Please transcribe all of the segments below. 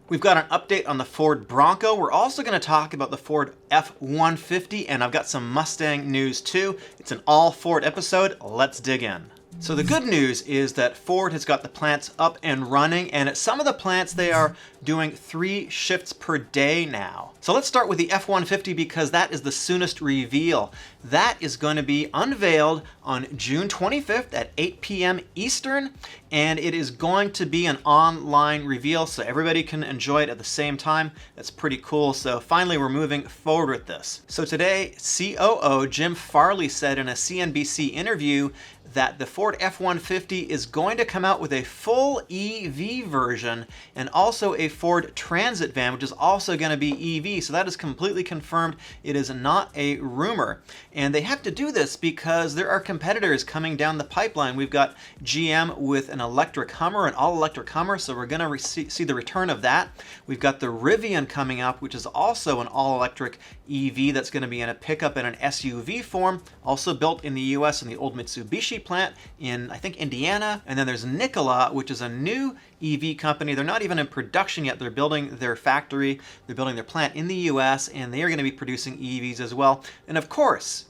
We've got an update on the Ford Bronco. We're also going to talk about the Ford F-150, and I've got some Mustang news too. It's an all Ford episode. Let's dig in. So the good news is that Ford has got the plants up and running, and at some of the plants they are doing 3 shifts per day now. So let's start with the F-150 because that is the soonest reveal. That is going to be unveiled on June 25th at 8 p.m. Eastern, and it is going to be an online reveal so everybody can enjoy it at the same time. That's pretty cool. So finally we're moving forward with this. So today, COO Jim Farley said in a CNBC interview that the Ford F-150 is going to come out with a full EV version and also a Ford Transit van, which is also going to be EV. So that is completely confirmed. It is not a rumor. And they have to do this because there are competitors coming down the pipeline. We've got GM with an electric Hummer, an all-electric Hummer, so we're going to see the return of that. We've got the Rivian coming up, which is also an all-electric EV that's going to be in a pickup and an SUV form, also built in the US in the old Mitsubishi plant in, I think, Indiana. And then there's Nikola, which is a new EV company. They're not even in production yet. They're building their factory, they're building their plant in the US, and they are going to be producing EVs as well. And of course,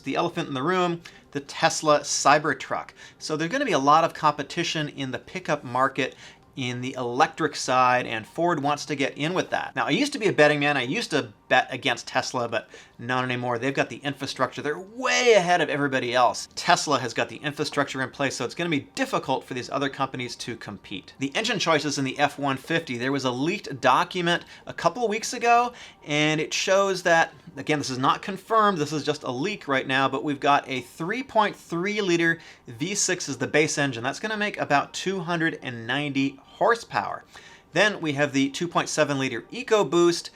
the elephant in the room, the Tesla Cybertruck. So there's going to be a lot of competition in the pickup market in the electric side, and Ford wants to get in with that. Now, I used to be a betting man. I used to bet against Tesla, but not anymore. They've got the infrastructure. They're way ahead of everybody else. Tesla has got the infrastructure in place, so it's going to be difficult for these other companies to compete. The engine choices in the F-150, there was a leaked document a couple of weeks ago, and it shows that, again, this is not confirmed, this is just a leak right now, but we've got a 3.3 liter V6 as the base engine. That's going to make about 290 horsepower. Then we have the 2.7 liter EcoBoost.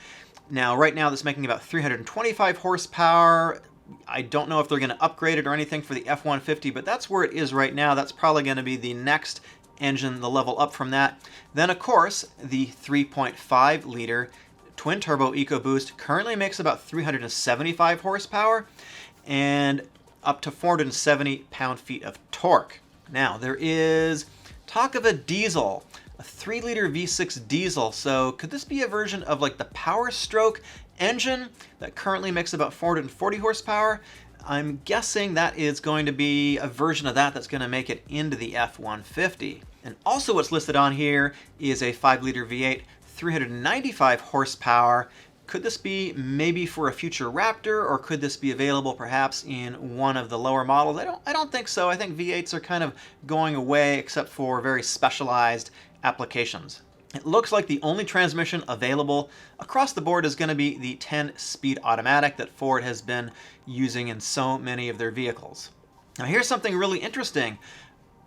Now, right now, that's making about 325 horsepower. I don't know if they're going to upgrade it or anything for the F-150, but that's where it is right now. That's probably going to be the next engine, the level up from that. Then, of course, the 3.5 liter twin turbo EcoBoost currently makes about 375 horsepower and up to 470 pound-feet of torque. Now, there is talk of a diesel, a 3 liter V6 diesel. So could this be a version of like the Power Stroke engine that currently makes about 440 horsepower? I'm guessing that is going to be a version of that that's going to make it into the F-150. And also what's listed on here is a 5 liter V8, 395 horsepower. Could this be maybe for a future Raptor, or could this be available perhaps in one of the lower models? I don't think so. I think V8s are kind of going away except for very specialized applications. It looks like the only transmission available across the board is going to be the 10-speed automatic that Ford has been using in so many of their vehicles. Now here's something really interesting.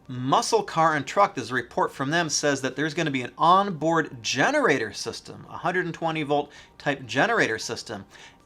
Muscle Car and Truck, there's a report from them, says that there's going to be an onboard generator system, a 120 volt type generator system.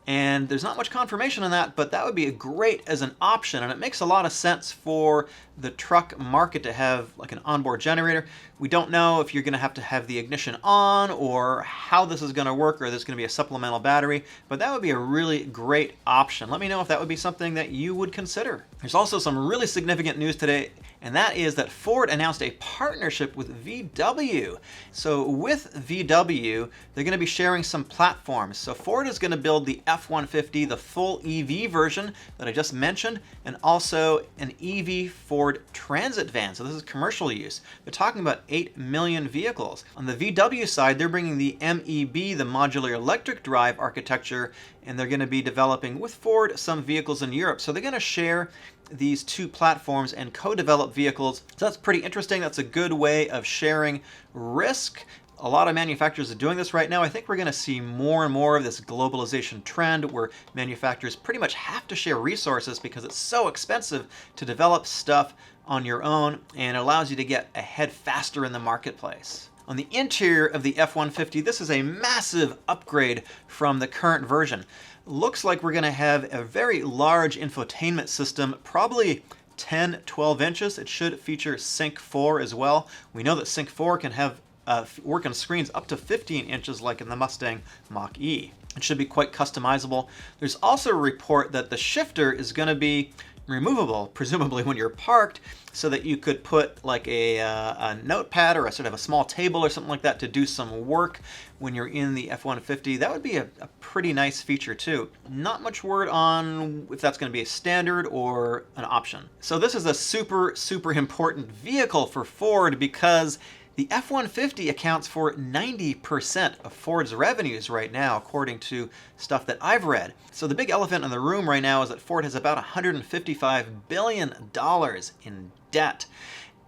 And there's not much confirmation on that, but that would be great as an option, and it makes a lot of sense for the truck market to have like an onboard generator. We don't know if you're going to have the ignition on or how this is going to work, or there's going to be a supplemental battery, but that would be a really great option. Let me know if that would be something that you would consider. There's also some really significant news today, and that is that Ford announced a partnership with VW. So with VW, they're going to be sharing some platforms. So Ford is going to build the F-150, the full EV version that I just mentioned, and also an EV Ford Transit van. So this is commercial use. They're talking about 8 million vehicles. On the VW side, they're bringing the MEB, the modular electric drive architecture, and they're going to be developing with Ford some vehicles in Europe. So they're going to share these two platforms and co-develop vehicles. So that's pretty interesting. That's a good way of sharing risk. A lot of manufacturers are doing this right now. I think we're going to see more and more of this globalization trend where manufacturers pretty much have to share resources because it's so expensive to develop stuff on your own, and it allows you to get ahead faster in the marketplace. On the interior of the F-150, this is a massive upgrade from the current version. Looks like we're going to have a very large infotainment system, probably 10, 12 inches. It should feature Sync 4 as well. We know that Sync 4 can have work on screens up to 15 inches like in the Mustang Mach E. It should be quite customizable. There's also a report that the shifter is going to be removable, presumably when you're parked, so that you could put like a notepad or a sort of a small table or something like that to do some work when you're in the F-150. That would be a pretty nice feature too. Not much word on if that's going to be a standard or an option. So this is a super important vehicle for Ford because the F-150 accounts for 90% of Ford's revenues right now, according to stuff that I've read. So the big elephant in the room right now is that Ford has about $155 billion in debt.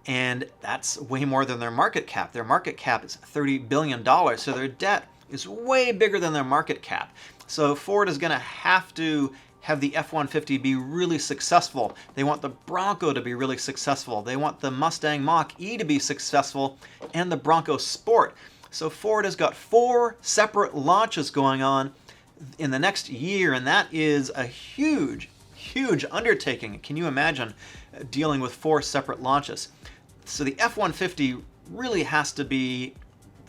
And that's way more than their market cap. Their market cap is $30 billion, so their debt is way bigger than their market cap. So Ford is going to have the F-150 be really successful. They want the Bronco to be really successful. They want the Mustang Mach-E to be successful, and the Bronco Sport. So Ford has got 4 separate launches going on in the next year, and that is a huge undertaking. Can you imagine dealing with 4 separate launches? So the F-150 really has to be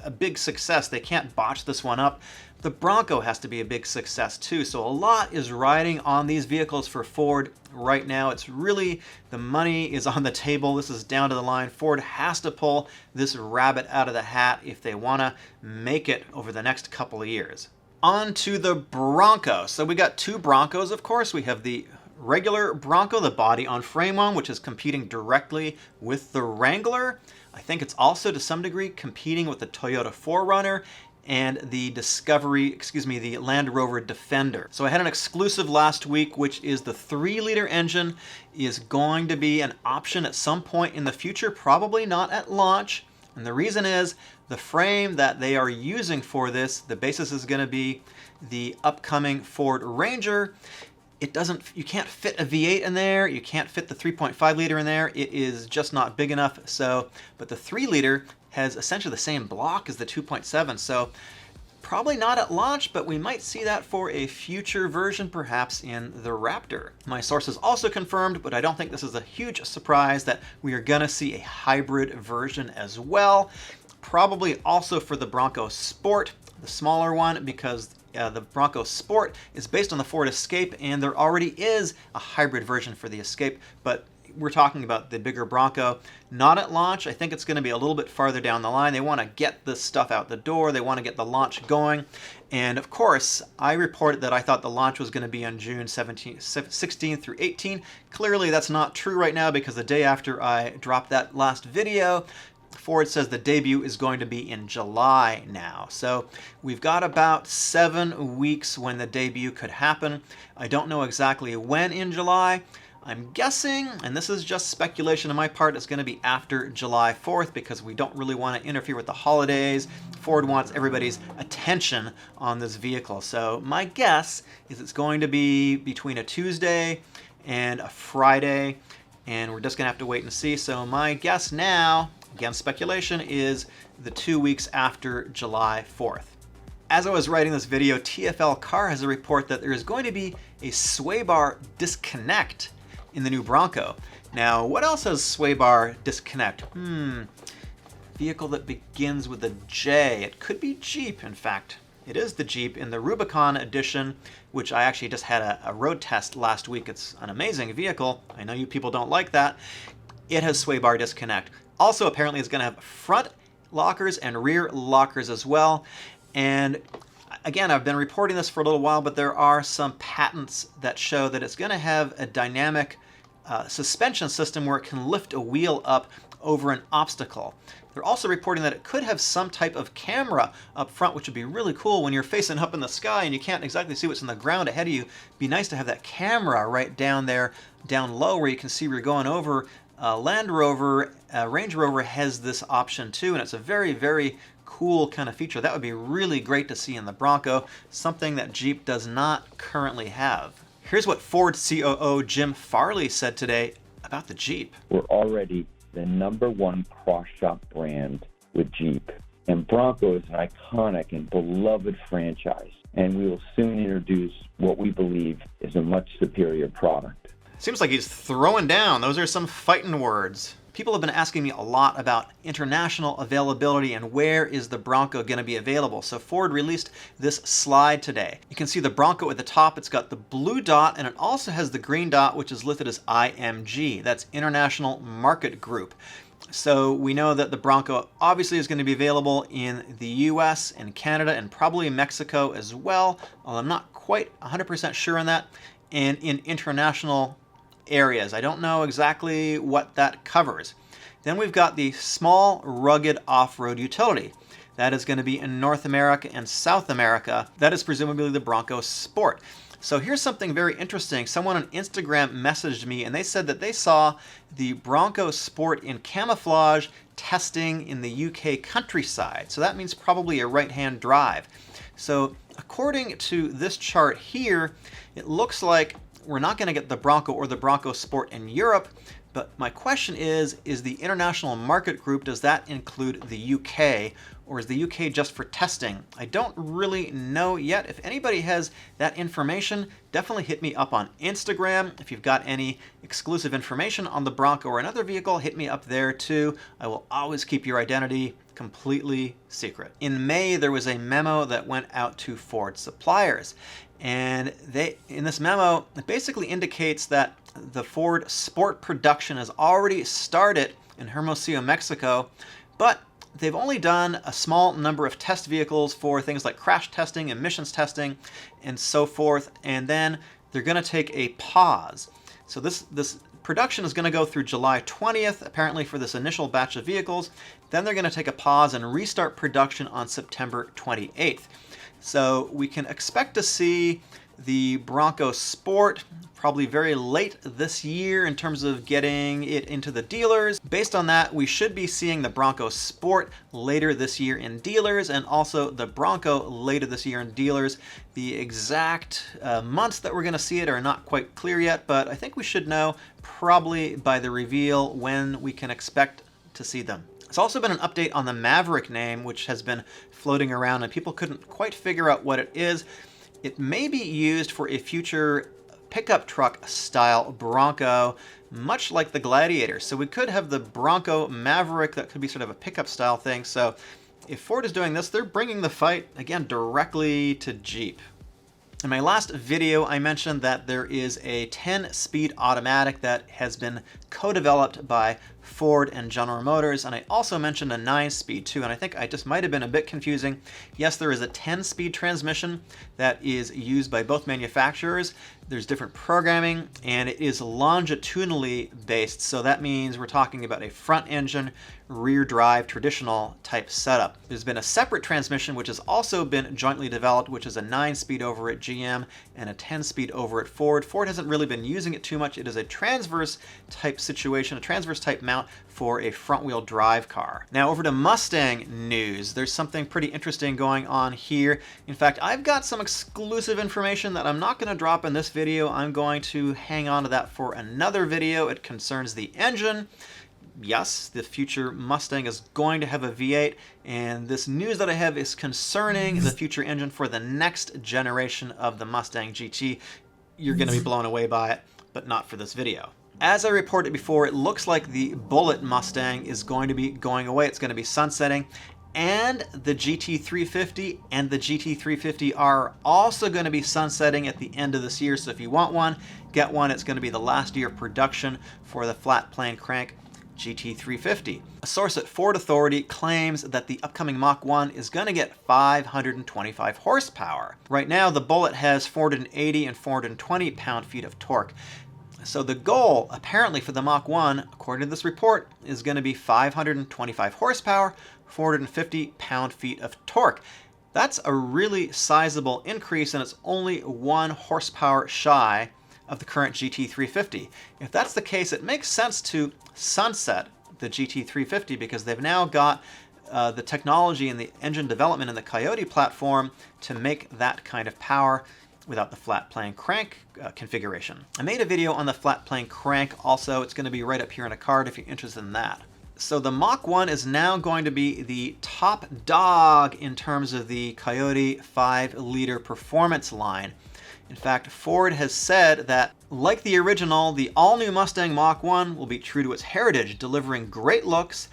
a big success. They can't botch this one up. The Bronco has to be a big success too. So a lot is riding on these vehicles for Ford right now. It's really, the money is on the table. This is down to the line. Ford has to pull this rabbit out of the hat if they want to make it over the next couple of years. On to the Bronco. So we got 2 Broncos, of course. We have the regular Bronco, the body on frame one, which is competing directly with the Wrangler. I think it's also to some degree competing with the Toyota 4Runner and the the Land Rover Defender. So I had an exclusive last week, which is the 3-liter engine is going to be an option at some point in the future, probably not at launch. And the reason is the frame that they are using for this, the basis is going to be the upcoming Ford Ranger. You can't fit a V8 in there, you can't fit the 3.5 liter in there, it is just not big enough. So, but the 3 liter has essentially the same block as the 2.7, so probably not at launch, but we might see that for a future version, perhaps in the Raptor. My sources also confirmed, but I don't think this is a huge surprise, that we are gonna see a hybrid version as well. Probably also for the Bronco Sport, the smaller one, because the Bronco Sport is based on the Ford Escape, and there already is a hybrid version for the Escape, but we're talking about the bigger Bronco. Not at launch. I think it's going to be a little bit farther down the line. They want to get this stuff out the door. They want to get the launch going. And of course, I reported that I thought the launch was going to be on June 16 through 18. Clearly, that's not true right now, because the day after I dropped that last video, Ford says the debut is going to be in July now. So we've got about 7 weeks when the debut could happen. I don't know exactly when in July. I'm guessing, and this is just speculation on my part, it's going to be after July 4th, because we don't really want to interfere with the holidays. Ford wants everybody's attention on this vehicle. So my guess is it's going to be between a Tuesday and a Friday, and we're just going to have to wait and see. So my guess now, again speculation, is the 2 weeks after July 4th. As I was writing this video, TFL Car has a report that there is going to be a sway bar disconnect in the new Bronco. Now, what else has sway bar disconnect? Vehicle that begins with a J. It could be Jeep, in fact. It is the Jeep in the Rubicon edition, which I actually just had a road test last week. It's an amazing vehicle. I know you people don't like that. It has sway bar disconnect. Also, apparently, it's going to have front lockers and rear lockers as well. And again, I've been reporting this for a little while, but there are some patents that show that it's going to have a dynamic suspension system where it can lift a wheel up over an obstacle. They're also reporting that it could have some type of camera up front, which would be really cool when you're facing up in the sky and you can't exactly see what's in the ground ahead of you. It'd be nice to have that camera right down there, down low, where you can see where you're going over. Land Rover, Range Rover has this option too, and it's a very, very cool kind of feature. That would be really great to see in the Bronco, something that Jeep does not currently have. Here's what Ford COO Jim Farley said today about the Jeep. We're already the #1 cross-shop brand with Jeep, and Bronco is an iconic and beloved franchise, and we will soon introduce what we believe is a much superior product. Seems like he's throwing down. Those are some fighting words. People have been asking me a lot about international availability and where is the Bronco going to be available. So Ford released this slide today. You can see the Bronco at the top. It's got the blue dot, and it also has the green dot, which is listed as IMG. That's International Market Group. So we know that the Bronco obviously is going to be available in the US and Canada and probably Mexico as well, although I'm not quite 100% sure on that, and in international areas. I don't know exactly what that covers. Then we've got the small, rugged off-road utility. That is going to be in North America and South America. That is presumably the Bronco Sport. So here's something very interesting. Someone on Instagram messaged me and they said that they saw the Bronco Sport in camouflage testing in the UK countryside. So that means probably a right-hand drive. So according to this chart here, it looks like we're not going to get the Bronco or the Bronco Sport in Europe, but my question is the International Market Group, does that include the UK, or is the UK just for testing? I don't really know yet. If anybody has that information, definitely hit me up on Instagram. If you've got any exclusive information on the Bronco or another vehicle, hit me up there too. I will always keep your identity completely secret. In May, there was a memo that went out to Ford suppliers. And in this memo, it basically indicates that the Ford Sport production has already started in Hermosillo, Mexico, but they've only done a small number of test vehicles for things like crash testing, emissions testing, and so forth, and then they're going to take a pause. So this production is going to go through July 20th, apparently for this initial batch of vehicles. Then they're going to take a pause and restart production on September 28th. So we can expect to see the Bronco Sport probably very late this year in terms of getting it into the dealers. Based on that, we should be seeing the Bronco Sport later this year in dealers, and also the Bronco later this year in dealers. The exact months that we're going to see it are not quite clear yet, but I think we should know probably by the reveal when we can expect to see them. There's also been an update on the Maverick name, which has been floating around and people couldn't quite figure out what it is. It may be used for a future pickup truck style Bronco, much like the Gladiator. So we could have the Bronco Maverick that could be sort of a pickup style thing. So if Ford is doing this, they're bringing the fight, again, directly to Jeep. In my last video, I mentioned that there is a 10-speed automatic that has been co-developed by Ford and General Motors, and I also mentioned a 9-speed too, and I think I just might have been a bit confusing. Yes, there is a 10-speed transmission that is used by both manufacturers. There's different programming, and it is longitudinally based, so that means we're talking about a front engine, rear drive, traditional type setup. There's been a separate transmission which has also been jointly developed, which is a 9-speed over at GM and a 10-speed over at Ford. Ford hasn't really been using it too much. It is a transverse type situation, a transverse type mount for a front-wheel drive car. Now over to Mustang news. There's something pretty interesting going on here. In fact, I've got some exclusive information that I'm not going to drop in this video. I'm going to hang on to that for another video. It concerns the engine. Yes, the future Mustang is going to have a V8, and this news that I have is concerning the future engine for the next generation of the Mustang GT. You're going to be blown away by it, but not for this video. As I reported before, it looks like the Bullitt Mustang is going to be going away. It's going to be sunsetting, and the GT350 and the GT350 are also going to be sunsetting at the end of this year. So if you want one, get one. It's going to be the last year of production for the flat plane crank GT350. A source at Ford Authority claims that the upcoming Mach 1 is going to get 525 horsepower. Right now, the Bullitt has 480 and 420 pound-feet of torque. So the goal, apparently, for the Mach 1, according to this report, is going to be 525 horsepower, 450 pound-feet of torque. That's a really sizable increase, and it's only 1 horsepower shy of the current GT350. If that's the case, it makes sense to sunset the GT350 because they've now got the technology and the engine development in the Coyote platform to make that kind of power without the flat plane crank configuration. I made a video on the flat plane crank also. It's going to be right up here in a card if you're interested in that. So the Mach 1 is now going to be the top dog in terms of the Coyote 5-liter performance line. In fact, Ford has said that, like the original, the all-new Mustang Mach 1 will be true to its heritage, delivering great looks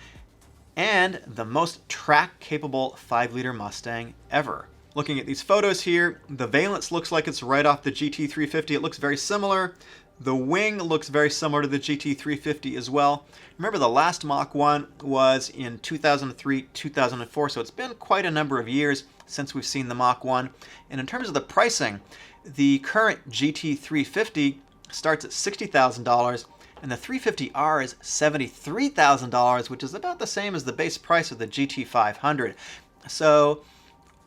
and the most track-capable 5-liter Mustang ever. Looking at these photos here, the valence looks like it's right off the GT350. It looks very similar. The wing looks very similar to the GT350 as well. Remember, the last Mach 1 was in 2003, 2004, so it's been quite a number of years since we've seen the Mach 1. And in terms of the pricing, the current GT350 starts at $60,000, and the 350R is $73,000, which is about the same as the base price of the GT500. So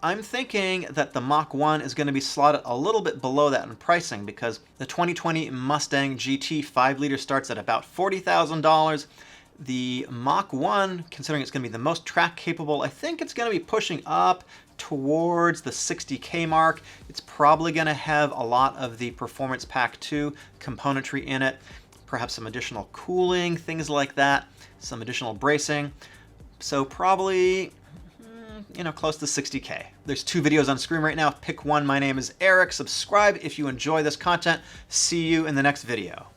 I'm thinking that the Mach 1 is going to be slotted a little bit below that in pricing, because the 2020 Mustang GT 5-liter starts at about $40,000. The Mach 1, considering it's going to be the most track capable, I think it's going to be pushing up towards the $60K mark. It's probably going to have a lot of the Performance Pack 2 componentry in it, perhaps some additional cooling, things like that, some additional bracing. So probably, close to $60K. There's 2 videos on screen right now. Pick one. My name is Eric. Subscribe if you enjoy this content. See you in the next video.